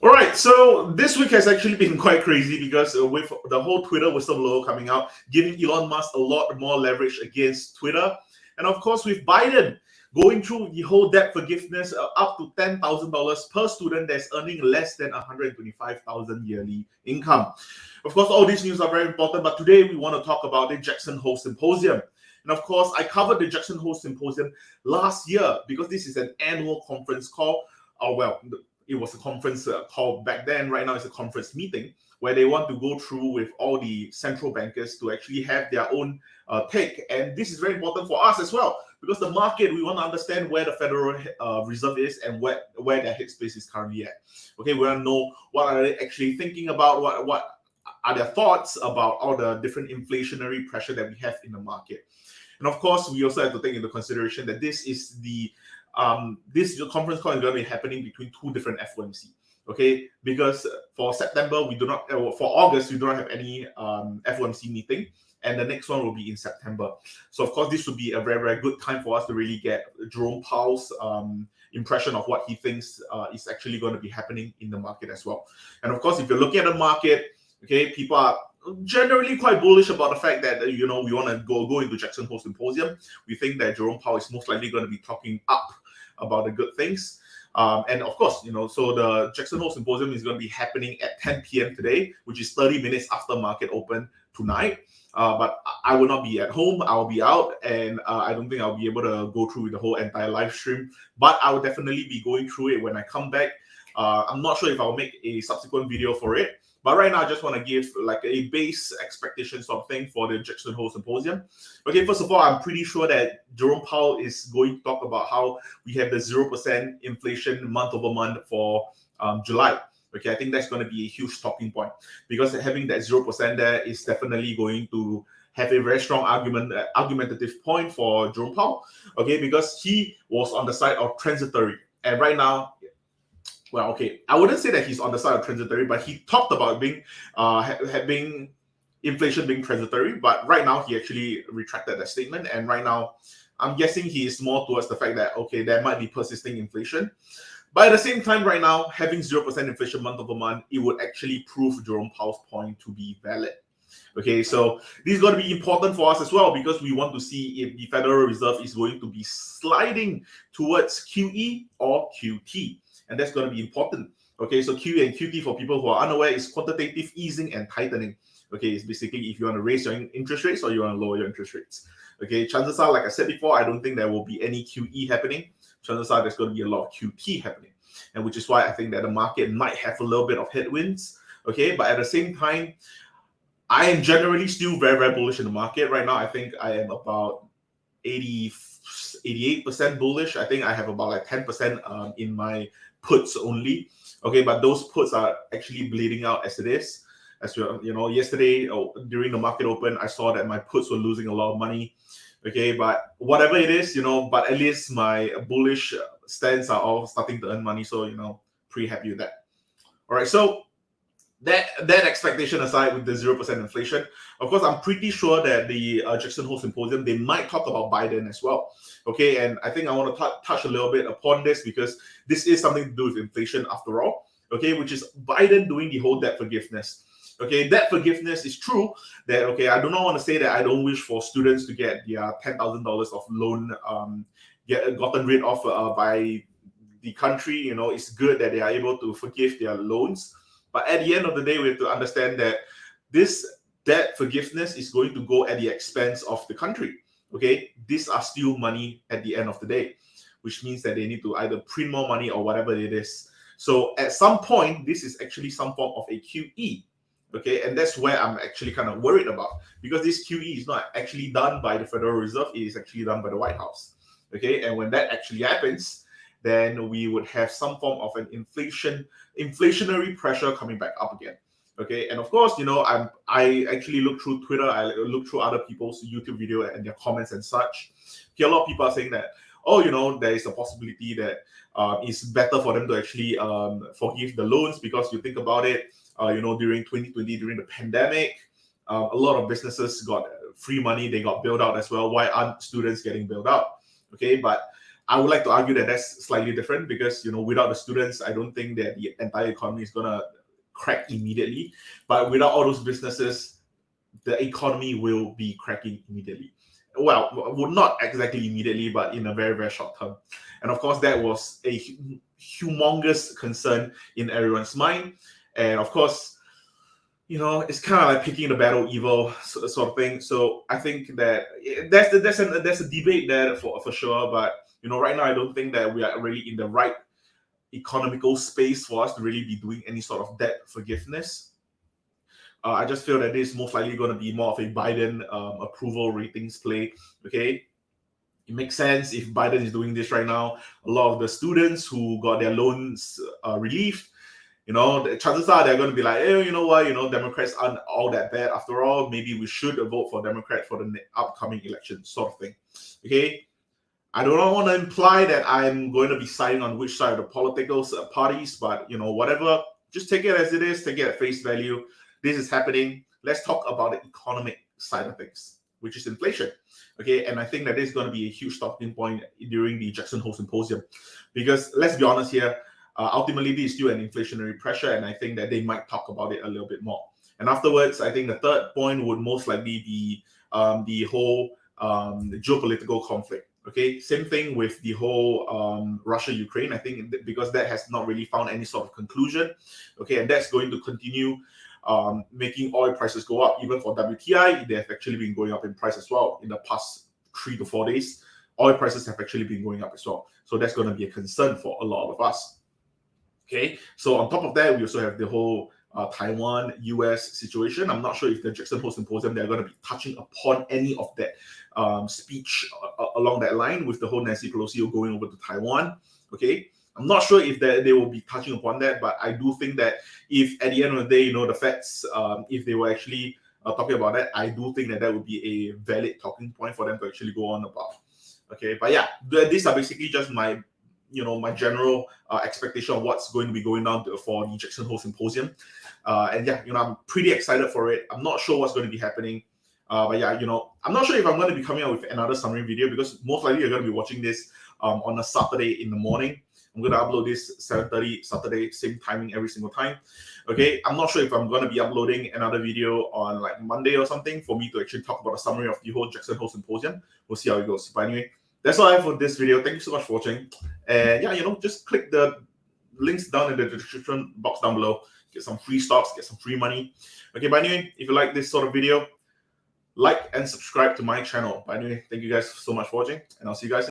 All right, so this week has actually been quite crazy because with the whole Twitter whistleblower coming out, giving Elon Musk a lot more leverage against Twitter, and of course with Biden going through the whole debt forgiveness up to $10,000 per student that's earning less than 125,000 yearly income. Of course, all these news are very important, but today we want to talk about the Jackson Hole Symposium. And of course, I covered the Jackson Hole Symposium last year because this is an annual conference call. Well, it was a conference call back then. Right now, it's a conference meeting where they want to go through with all the central bankers to actually have their own take. And this is very important for us as well because the market, we want to understand where the Federal Reserve is and where their headspace is currently at. Okay, we want to know what are they actually thinking about, what are their thoughts about all the different inflationary pressure that we have in the market. And of course, we also have to take into consideration that this is this conference call is going to be happening between two different FOMC. Okay, because for September we do not, for August we do not have any FOMC meeting, and the next one will be in September. So of course, this would be a very very good time for us to really get Jerome Powell's impression of what he thinks is actually going to be happening in the market as well. And of course, if you're looking at the market, okay, people are generally quite bullish about the fact that we want to go into Jackson Hole Symposium. We think that Jerome Powell is most likely going to be talking up about the good things. And of course, so the Jackson Hole Symposium is going to be happening at 10 p.m. today, which is 30 minutes after market open tonight. But I will not be at home. I'll be out, and I don't think I'll be able to go through with the whole entire live stream. But I will definitely be going through it when I come back. I'm not sure if I'll make a subsequent video for it. But right now, I just want to give like a base expectation sort of thing for the Jackson Hole Symposium. Okay, first of all, I'm pretty sure that Jerome Powell is going to talk about how we have the 0% inflation month over month for July. Okay, I think that's going to be a huge talking point because having that 0% there is definitely going to have a very strong argumentative point for Jerome Powell. Okay, because he was on the side of transitory, and right now, well, okay, I wouldn't say that he's on the side of transitory, but he talked about being having inflation being transitory. But right now, he actually retracted that statement, and right now, I'm guessing he is more towards the fact that okay, there might be persisting inflation. But at the same time, right now, having 0% inflation month over month, it would actually prove Jerome Powell's point to be valid. Okay, so this is going to be important for us as well because we want to see if the Federal Reserve is going to be sliding towards QE or QT. And that's going to be important. Okay, so QE and QT, for people who are unaware, is quantitative easing and tightening. Okay, it's basically if you want to raise your interest rates or you want to lower your interest rates. Okay, chances are, like I said before, I don't think there will be any QE happening. Chances are there's going to be a lot of QT happening. And which is why I think that the market might have a little bit of headwinds. Okay, but at the same time, I am generally still very, very bullish in the market. Right now, I think I am about 88% bullish. I think I have about like 10% in my puts only. Okay, but those puts are actually bleeding out as it is. As well, yesterday during the market open, I saw that my puts were losing a lot of money. Okay, but whatever it is, but at least my bullish stands are all starting to earn money. So, pretty happy with that. All right, so that expectation aside with the 0% inflation, of course, I'm pretty sure that the Jackson Hole Symposium, they might talk about Biden as well. Okay, and I think I want to touch a little bit upon this because this is something to do with inflation after all. Okay, which is Biden doing the whole debt forgiveness. Okay, debt forgiveness is true that, okay, I do not want to say that I don't wish for students to get their $10,000 of loan gotten rid of by the country. It's good that they are able to forgive their loans. But at the end of the day, we have to understand that this debt forgiveness is going to go at the expense of the country. Okay, these are still money at the end of the day, which means that they need to either print more money or whatever it is. So at some point, this is actually some form of a QE. Okay, and that's where I'm actually kind of worried about because this QE is not actually done by the Federal Reserve, it is actually done by the White House. Okay, and when that actually happens, then we would have some form of an inflationary pressure coming back up again. Okay, and of course, I actually look through Twitter, I look through other people's YouTube video and their comments and such. Okay, a lot of people are saying that, there is a possibility that it's better for them to actually forgive the loans because you think about it, during 2020, during the pandemic, a lot of businesses got free money, they got bailed out as well. Why aren't students getting bailed out? Okay, but I would like to argue that that's slightly different because, without the students, I don't think that the entire economy is gonna crack immediately. But without all those businesses, the economy will be cracking immediately. Well, not exactly immediately, but in a very, very short term. And of course, that was a humongous concern in everyone's mind. And of course, it's kind of like picking the battle evil sort of thing. So I think that there's a debate there for sure. But right now I don't think that we are really in the right economical space for us to really be doing any sort of debt forgiveness. I just feel that this is most likely going to be more of a Biden approval ratings play. Okay, it makes sense if Biden is doing this right now. A lot of the students who got their loans relieved, the chances are they're going to be like, hey, you know what, Democrats aren't all that bad after all. Maybe we should vote for Democrat for the upcoming election, sort of thing. Okay, I do not want to imply that I'm going to be siding on which side of the political parties, but whatever, just take it as it is, take it at face value. This is happening. Let's talk about the economic side of things, which is inflation. Okay, and I think that is going to be a huge talking point during the Jackson Hole Symposium, because let's be honest here, ultimately this is still an inflationary pressure, and I think that they might talk about it a little bit more. And afterwards, I think the third point would most likely be the whole geopolitical conflict. Okay, same thing with the whole Russia-Ukraine. I think because that has not really found any sort of conclusion. Okay, and that's going to continue making oil prices go up. Even for WTI, they have actually been going up in price as well in the past 3 to 4 days. Oil prices have actually been going up as well. So that's going to be a concern for a lot of us. Okay, so on top of that, we also have the whole Taiwan-US situation. I'm not sure if the Jackson Hole Symposium, they're going to be touching upon any of that speech along that line with the whole Nancy Pelosi going over to Taiwan. Okay, I'm not sure if they will be touching upon that, but I do think that if at the end of the day, the Feds, if they were actually talking about that, I do think that would be a valid talking point for them to actually go on about. Okay, but yeah, these are basically just my my general expectation of what's going to be going on for the Jackson Hole Symposium. And yeah, I'm pretty excited for it. I'm not sure what's going to be happening. But yeah, I'm not sure if I'm going to be coming out with another summary video, because most likely you're going to be watching this on a Saturday in the morning. I'm going to upload this 7:30 Saturday, same timing every single time. Okay, I'm not sure if I'm going to be uploading another video on like Monday or something for me to actually talk about a summary of the whole Jackson Hole Symposium. We'll see how it goes. But anyway, that's all I have for this video. Thank you so much for watching. And yeah, just click the links down in the description box down below. Get some free stocks, get some free money. Okay, but anyway, if you like this sort of video, like and subscribe to my channel. But anyway, thank you guys so much for watching, and I'll see you guys